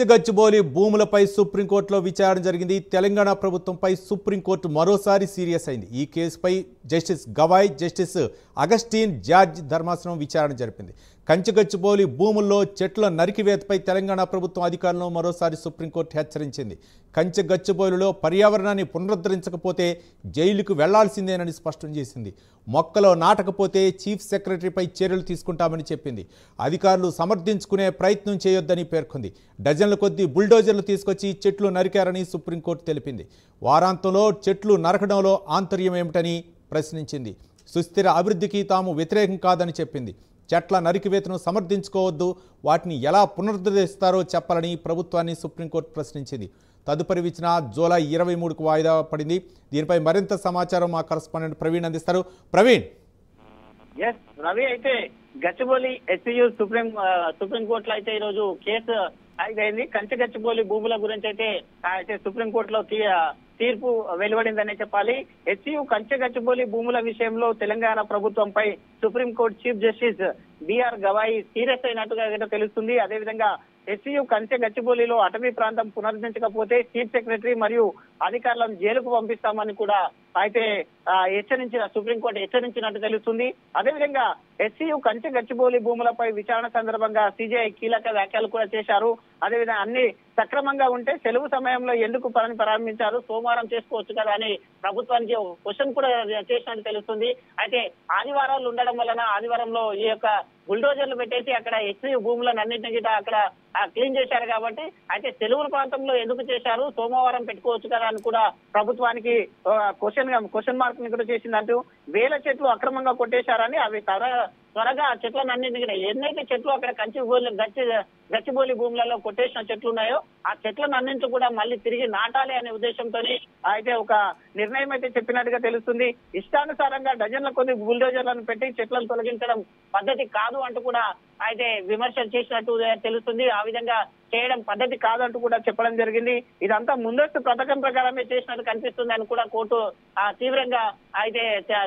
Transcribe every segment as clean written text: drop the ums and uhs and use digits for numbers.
గచ్చిబౌలి భూములపై సుప్రీంకోర్టులో విచారణ జరిగింది. తెలంగాణ ప్రభుత్వంపై సుప్రీంకోర్టు మరోసారి సీరియస్ అయింది. ఈ కేసుపై justice Gavai, justice Augustine George ధర్మాసనం విచారణ జరిపింది. గచ్చిబౌలి భూముల్లో చెట్ల నరికివేతపై తెలంగాణ ప్రభుత్వం అధికారులను మరోసారి సుప్రీంకోర్టు హెచ్చరించింది. గచ్చిబౌలిలో పర్యావరణాన్ని పునరుద్ధరించకపోతే జైలుకు వెళ్లాల్సిందేనని స్పష్టం చేసింది. మొక్కలు నాటకపోతే చీఫ్ సెక్రటరీపై చర్యలు తీసుకుంటామని చెప్పింది. అధికారులు సమర్థించుకునే ప్రయత్నం చేయొద్దని పేర్కొంది. డజన్ల కొద్దీ బుల్డోజర్లు తీసుకొచ్చి చెట్లు నరికారని సుప్రీంకోర్టు తెలిపింది. వారాంతంలో చెట్లు నరకడంలో ఆంతర్యం ఏమిటని ప్రశ్నించింది. సుస్థిర అభివృద్ధికి తాము వ్యతిరేకం కాదని చెప్పింది. చెట్ల నరికివేతను సమర్థించుకోవద్దు, వాటిని ఎలా పునరుద్ధరిస్తారో చెప్పాలని ప్రభుత్వాన్ని సుప్రీంకోర్టు ప్రశ్నించింది. తదుపరి విచారణ జూలై 23కు వాయిదా పడింది. దీనిపై మరింత సమాచారం మా కరెస్పాండెంట్ ప్రవీణ్ అందిస్తారు. ప్రవీణ్. రవి, అయితే గచ్చిబౌలి ఎస్సీయూ సుప్రీంకోర్టులో అయితే ఈరోజు కేసు అయింది. గచ్చిబౌలి భూముల గురించి అయితే సుప్రీంకోర్టులో తీర్పు వెలువడిందనే చెప్పాలి. ఎస్సీయూ గచ్చిబౌలి భూముల విషయంలో తెలంగాణ ప్రభుత్వంపై supreme court chief justice BR Gavai serious అయినట్టుగా తెలుస్తుంది. అదేవిధంగా ఎస్సీయూ గచ్చిబౌలిలో అటవీ ప్రాంతం పునరుద్ధరించకపోతే చీఫ్ సెక్రటరీ మరియు అధికారులను జైలుకు పంపిస్తామని కూడా అయితే సుప్రీంకోర్టు హెచ్చరించినట్టు తెలుస్తుంది. అదేవిధంగా ఎస్సీయూ గచ్చిబౌలి భూములపై విచారణ సందర్భంగా సిజేఐ కీలక వ్యాఖ్యలు కూడా చేశారు. అదేవిధంగా అన్ని సక్రమంగా ఉంటే సెలవు సమయంలో ఎందుకు పనిని ప్రారంభించారు, సోమవారం చేసుకోవచ్చు కదా అని ప్రభుత్వానికి క్వశ్చన్ కూడా చేసినట్టు తెలుస్తుంది. అయితే ఆదివారాలు ఉండడం వలన ఆదివారంలో ఈ యొక్క బుల్డోజర్లు పెట్టేసి అక్కడ ఎస్సీయూ భూములను అన్నింటినీ అక్కడ క్లీన్ చేశారు కాబట్టి అయితే సెలవుల ప్రాంతంలో ఎందుకు చేశారు, సోమవారం పెట్టుకోవచ్చు కదా అని కూడా ప్రభుత్వానికి క్వశ్చన్ మార్క్ ని కూడా చేసిందంటూ వేల చెట్లు అక్రమంగా కొట్టేశారని అవి త్వరగా చెట్లను అన్నింటినీ ఎన్నైతే చెట్లు అక్కడ గచ్చిబౌలి భూములలో కొట్టేసిన చెట్లు ఉన్నాయో ఆ చెట్లను అన్నింటినీ కూడా మళ్ళీ తిరిగి నాటాలి అనే ఉద్దేశంతో అయితే ఒక నిర్ణయం అయితే చెప్పినట్టుగా తెలుస్తుంది. ఇష్టానుసారంగా డజన్ల కొద్ది బుల్డోజర్లను పెట్టి చెట్లను తొలగించడం పద్ధతి కాదు అంటూ కూడా అయితే విమర్శలు చేసినట్టు తెలుస్తుంది. ఆ విధంగా చేయడం పద్ధతి కాదంటూ కూడా చెప్పడం జరిగింది. ఇదంతా ముందస్తు పథకం ప్రకారమే చేసినట్టు కనిపిస్తుంది అని కూడా కోర్టు తీవ్రంగా అయితే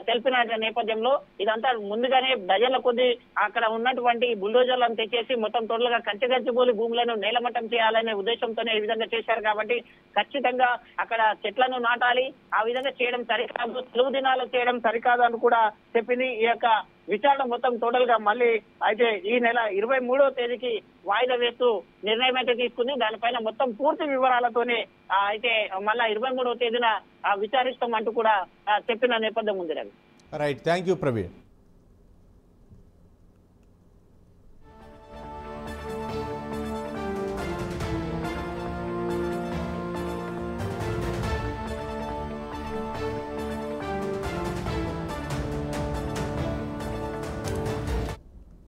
తెలిపిన నేపథ్యంలో ఇదంతా ముందుగానే డజన్ల కొద్ది అక్కడ ఉన్నటువంటి బుల్డోజర్లను తెచ్చేసి మొత్తం టోటల్ గా గచ్చిబౌలి భూములను నేలమట్టం చేయాలనే ఉద్దేశంతోనే ఈ విధంగా చేశారు కాబట్టి ఖచ్చితంగా అక్కడ చెట్లను నాటాలి. ఆ విధంగా చేయడం సరికాదు, సెలవు దినాలు చేయడం సరికాదు అని కూడా చెప్పింది. ఈ యొక్క విచారణ మొత్తం టోటల్ గా మళ్ళీ అయితే ఈ నెల 23వ తేదీకి వాయిదా వేస్తూ నిర్ణయం అయితే తీసుకుంది. దానిపైన మొత్తం పూర్తి వివరాలతోనే అయితే మళ్ళా 23వ తేదీన విచారిస్తామంటూ కూడా చెప్పిన నేపథ్యం ఉంది. Right, thank you Praveen.